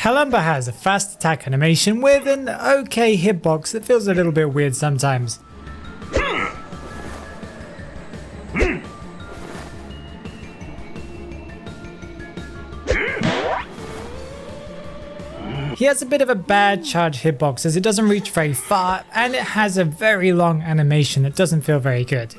Ember has a fast attack animation with an okay hitbox that feels a little bit weird sometimes. He has a bit of a bad charge hitbox as it doesn't reach very far and it has a very long animation that doesn't feel very good.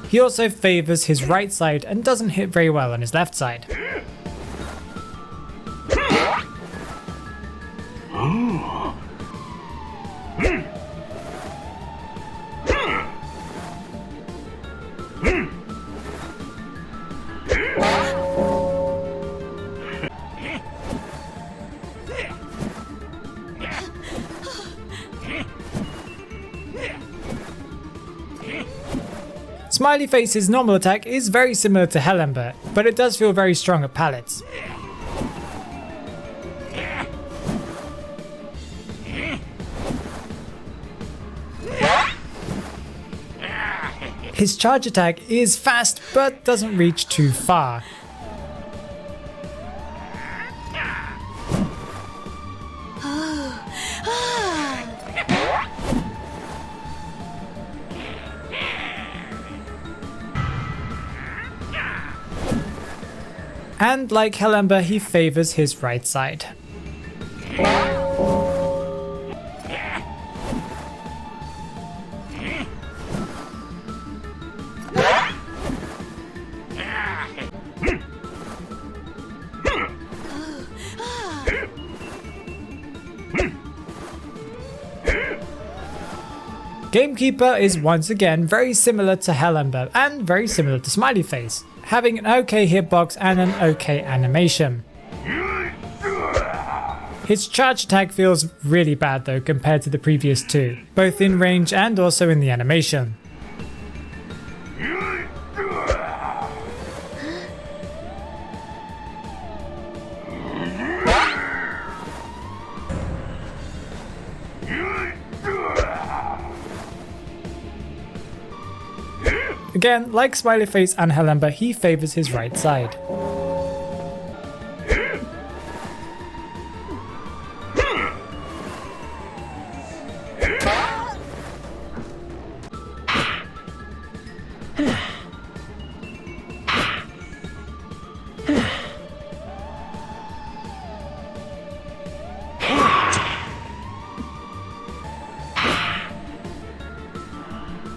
He also favours his right side and doesn't hit very well on his left side. Smiley Face's normal attack is very similar to Ember, but it does feel very strong at pallets. His charge attack is fast but doesn't reach too far. And like Ember, he favours his right side. Gamekeeper is once again very similar to Ember and very similar to Smiley Face, having an okay hitbox and an okay animation. His charge attack feels really bad though compared to the previous two, both in range and also in the animation. Again, like Smiley Face and Ember, he favours his right side.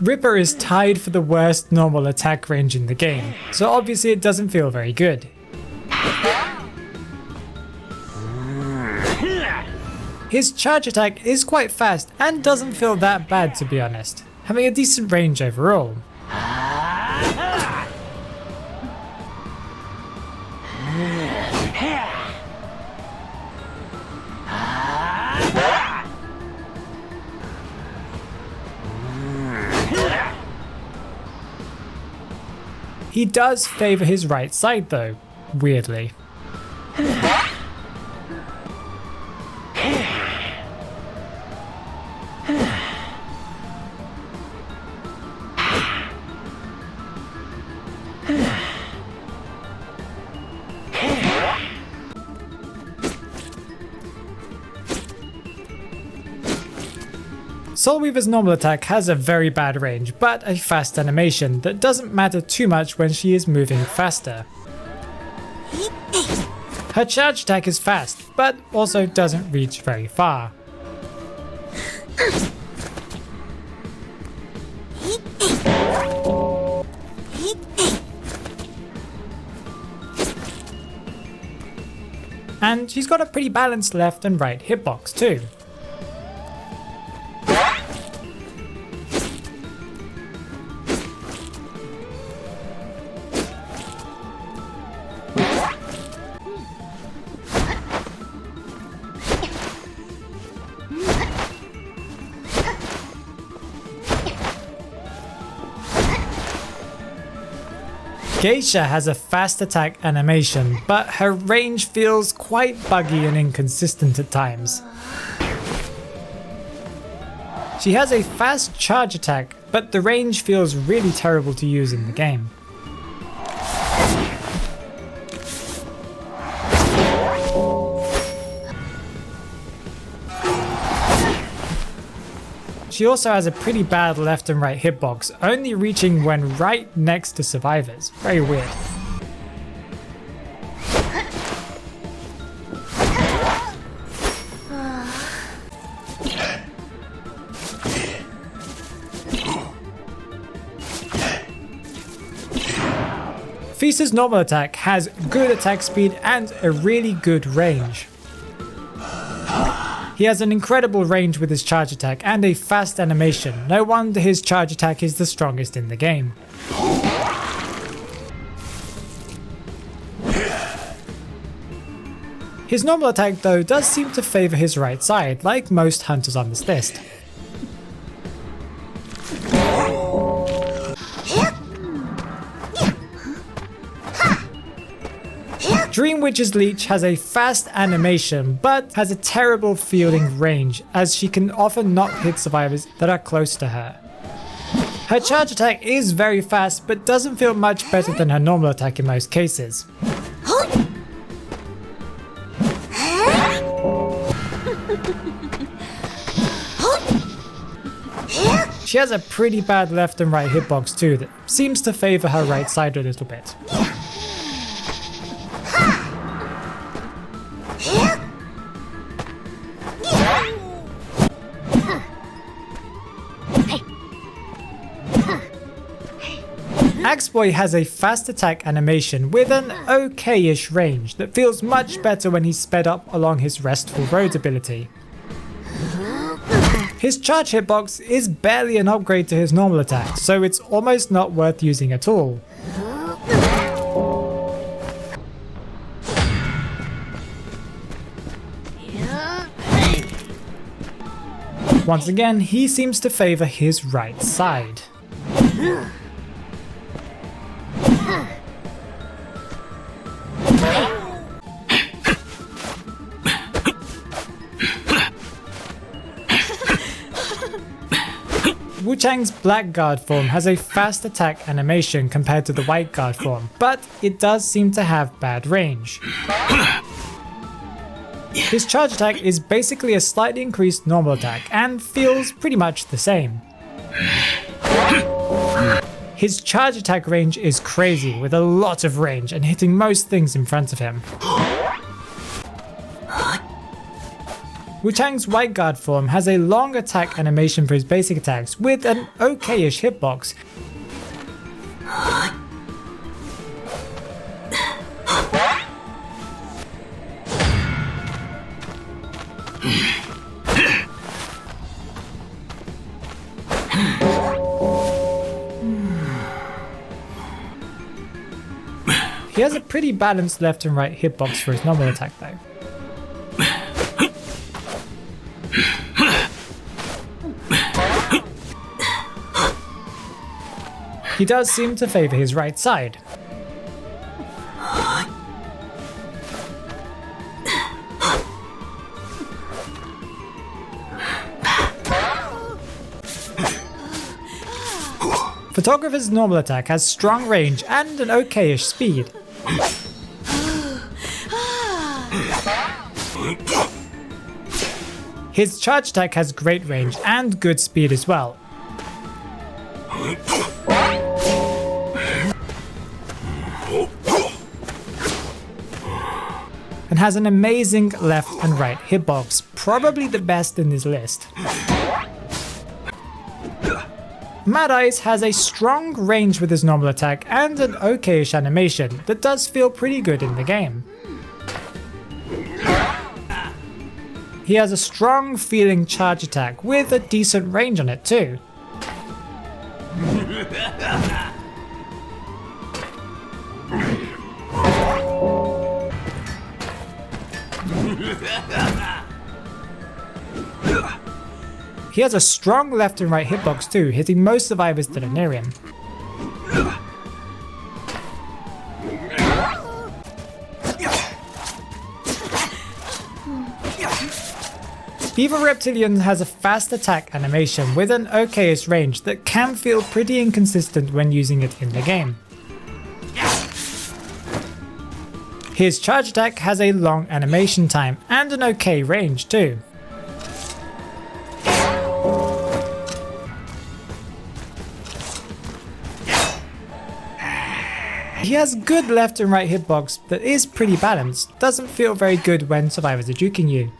Ripper is tied for the worst normal attack range in the game, so obviously it doesn't feel very good. His charge attack is quite fast and doesn't feel that bad to be honest, having a decent range overall. He does favour his right side though, weirdly. Soulweaver's normal attack has a very bad range, but a fast animation that doesn't matter too much when she is moving faster. Her charge attack is fast, but also doesn't reach very far. And she's got a pretty balanced left and right hitbox too. Geisha has a fast attack animation, but her range feels quite buggy and inconsistent at times. She has a fast charge attack, but the range feels really terrible to use in the game. She also has a pretty bad left and right hitbox, only reaching when right next to survivors. Very weird. Feast's normal attack has good attack speed and a really good range. He has an incredible range with his charge attack and a fast animation. No wonder his charge attack is the strongest in the game. His normal attack though does seem to favour his right side, like most hunters on this list. Dream Witch's Leech has a fast animation, but has a terrible fielding range, as she can often not hit survivors that are close to her. Her charge attack is very fast, but doesn't feel much better than her normal attack in most cases. She has a pretty bad left and right hitbox too, that seems to favour her right side a little bit. Axeboy has a fast attack animation with an okay-ish range that feels much better when he's sped up along his Restful Road ability. His charge hitbox is barely an upgrade to his normal attack, so it's almost not worth using at all. Once again, he seems to favour his right side. Chang's Black Guard form has a fast attack animation compared to the White Guard form, but it does seem to have bad range. His charge attack is basically a slightly increased normal attack and feels pretty much the same. His charge attack range is crazy, with a lot of range and hitting most things in front of him. Chang's White Guard form has a long attack animation for his basic attacks with an okay-ish hitbox. He has a pretty balanced left and right hitbox for his normal attack though. He does seem to favour his right side. Photographer's normal attack has strong range and an okay-ish speed. His charge attack has great range and good speed as well. And has an amazing left and right hitbox, probably the best in this list. Mad Eyes has a strong range with his normal attack and an okay-ish animation that does feel pretty good in the game. He has a strong feeling charge attack with a decent range on it too. He has a strong left and right hitbox too, hitting most survivors that are near him. Beaver Reptilian has a fast attack animation with an okayish range that can feel pretty inconsistent when using it in the game. His charge attack has a long animation time and an okay range too. He has good left and right hitbox that is pretty balanced, doesn't feel very good when survivors are juking you.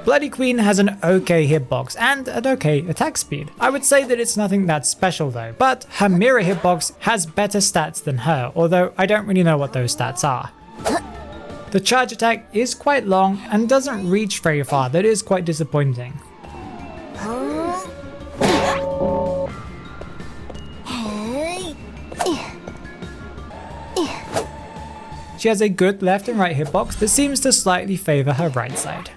Bloody Queen has an okay hitbox and an okay attack speed. I would say that it's nothing that special though, but her mirror hitbox has better stats than her, although I don't really know what those stats are. The charge attack is quite long and doesn't reach very far, that is quite disappointing. She has a good left and right hitbox that seems to slightly favour her right side.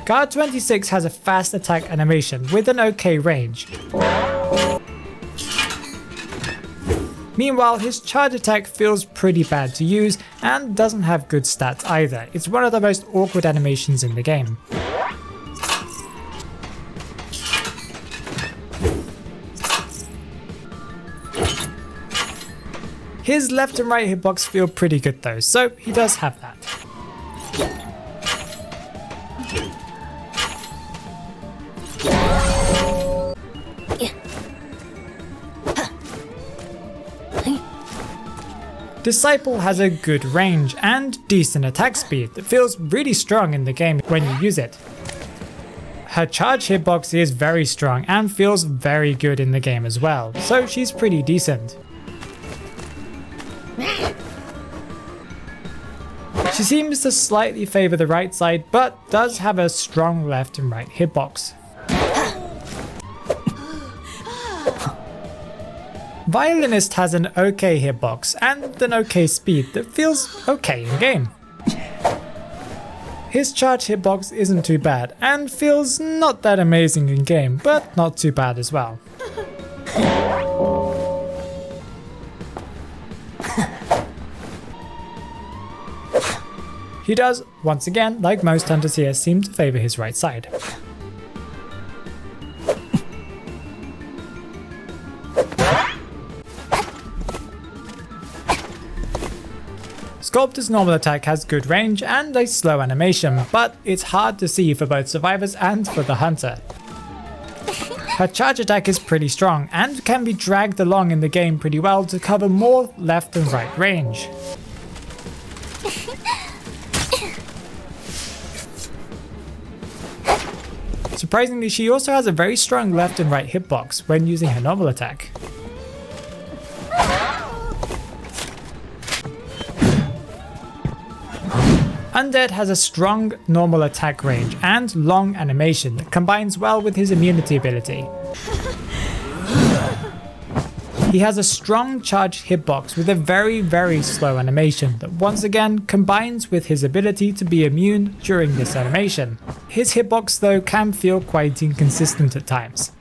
Guard 26 has a fast attack animation with an okay range. Meanwhile, his charge attack feels pretty bad to use and doesn't have good stats either. It's one of the most awkward animations in the game. His left and right hitbox feel pretty good though, so he does have that. Disciple has a good range and decent attack speed that feels really strong in the game when you use it. Her charge hitbox is very strong and feels very good in the game as well, so she's pretty decent. She seems to slightly favour the right side, but does have a strong left and right hitbox. Violinist has an okay hitbox and an okay speed that feels okay in game. His charge hitbox isn't too bad and feels not that amazing in game, but not too bad as well. He does, once again, like most hunters here, seem to favour his right side. Sculptor's normal attack has good range and a slow animation, but it's hard to see for both survivors and for the hunter. Her charge attack is pretty strong and can be dragged along in the game pretty well to cover more left and right range. Surprisingly, she also has a very strong left and right hitbox when using her normal attack. Undead has a strong normal attack range and long animation that combines well with his immunity ability. He has a strong charged hitbox with a very slow animation that once again combines with his ability to be immune during this animation. His hitbox though can feel quite inconsistent at times.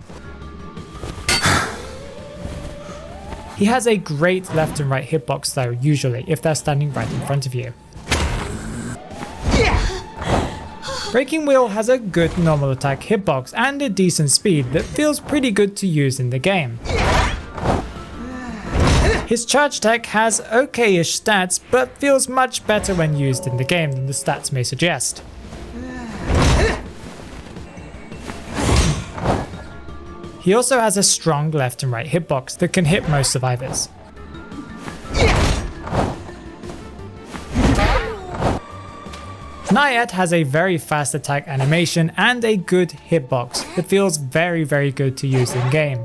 He has a great left and right hitbox though, usually, if they're standing right in front of you. Breaking Wheel has a good normal attack hitbox and a decent speed that feels pretty good to use in the game. His charge attack has okay-ish stats, but feels much better when used in the game than the stats may suggest. He also has a strong left and right hitbox that can hit most survivors. Naib has a very fast attack animation and a good hitbox that feels very good to use in game.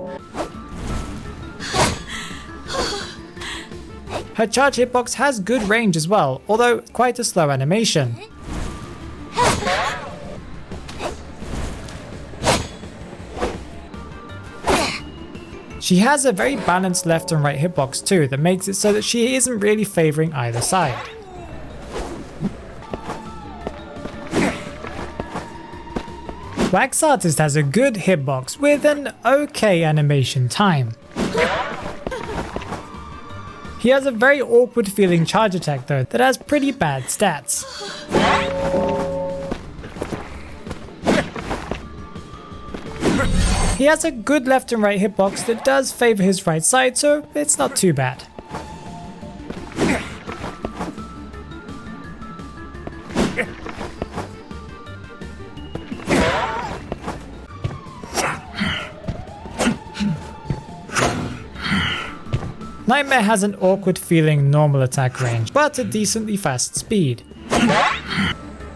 Her charge hitbox has good range as well, although quite a slow animation. She has a very balanced left and right hitbox too that makes it so that she isn't really favouring either side. Wax Artist has a good hitbox with an okay animation time. He has a very awkward feeling charge attack though that has pretty bad stats. He has a good left and right hitbox that does favor his right side, so it's not too bad. Nightmare has an awkward feeling normal attack range, but a decently fast speed.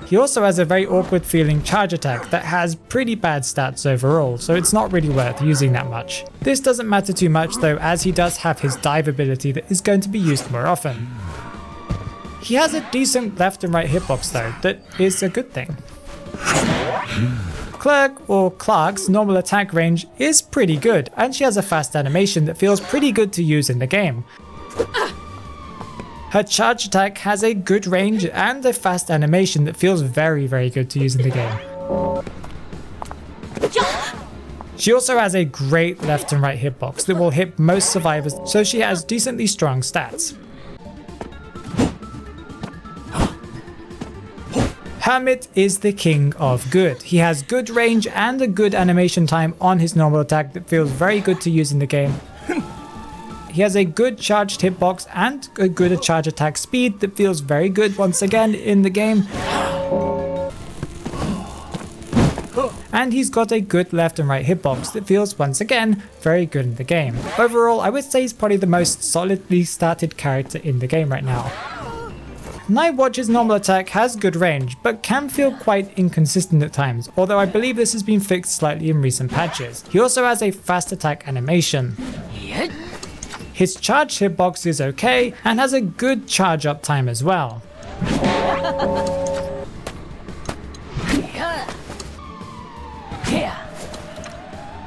He also has a very awkward feeling charge attack that has pretty bad stats overall, so it's not really worth using that much. This doesn't matter too much though, as he does have his dive ability that is going to be used more often. He has a decent left and right hitbox though, that is a good thing. Clerk or Clark's normal attack range is pretty good, and she has a fast animation that feels pretty good to use in the game. Her charge attack has a good range and a fast animation that feels very good to use in the game. She also has a great left and right hitbox that will hit most survivors, so she has decently strong stats. Hermit is the king of good. He has good range and a good animation time on his normal attack that feels very good to use in the game. He has a good charged hitbox and a good charge attack speed that feels very good once again in the game. And he's got a good left and right hitbox that feels once again very good in the game. Overall, I would say he's probably the most solidly started character in the game right now. Nightwatch's normal attack has good range, but can feel quite inconsistent at times, although I believe this has been fixed slightly in recent patches. He also has a fast attack animation. His charge hitbox is okay, and has a good charge up time as well.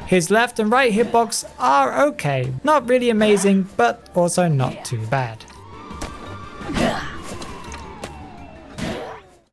His left and right hitbox are okay, not really amazing, but also not too bad.